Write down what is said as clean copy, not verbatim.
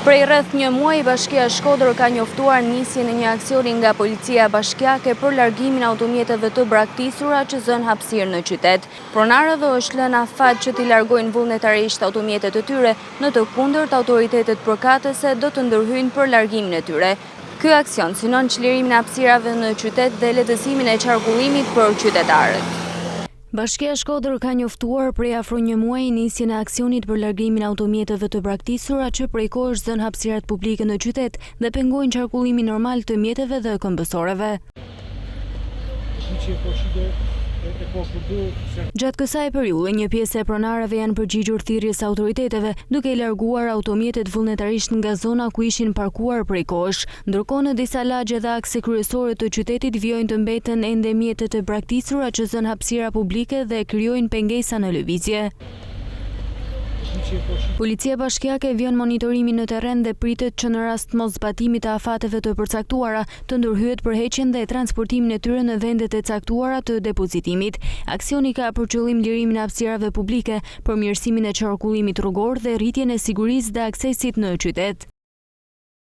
Prej rreth një muaji, Bashkia Shkodër ka njoftuar nisjen e një aksioni nga policia bashkiake për largimin e automjeteve të braktisura që zën hapësirë në qytet. Pronarëve është lënë afat që t'i largojnë vullnetarisht automjetet e tyre, në të kundërt autoritetet përkatëse do të ndërhyjnë për largimin e tyre. Ky aksion synon çlirimin e hapësirave në qytet dhe lehtësimin e qarkullimit për qytetarët. Bashkia Shkodër ka njoftuar prej afro një muaji nisjen e aksionit për largimin e automjeteve të braktisura që prej kohësh zën hapësirat publike në qytet dhe pengojnë qarkullimin normal të mjeteve dhe këmbësoreve. Gjatë kësaj periudhe, një pjesë e pronarëve janë përgjigjur thirrjes së autoriteteve, duke i larguar automjetet vullnetarisht nga zona ku ishin parkuar prej kohësh. Ndërkohë, në disa lagje dhe akse kryesore të qytetit vijojnë të mbeten ende mjetet e braktisura që zën hapësira publike dhe krijojnë pengesa në lëvizje. Policia bashkiake vjen monitorimin në terren dhe pritet që në rast moszbatimit të afateve të përcaktuara të ndërhyet përheqjen dhe transportimin e tyre në vendet e caktuara të depozitimit. Aksioni ka për qëllim lirimin e hapësirave publike, përmirësimin e qarkullimit rrugor dhe rritjen e sigurisë dhe aksesit në qytet.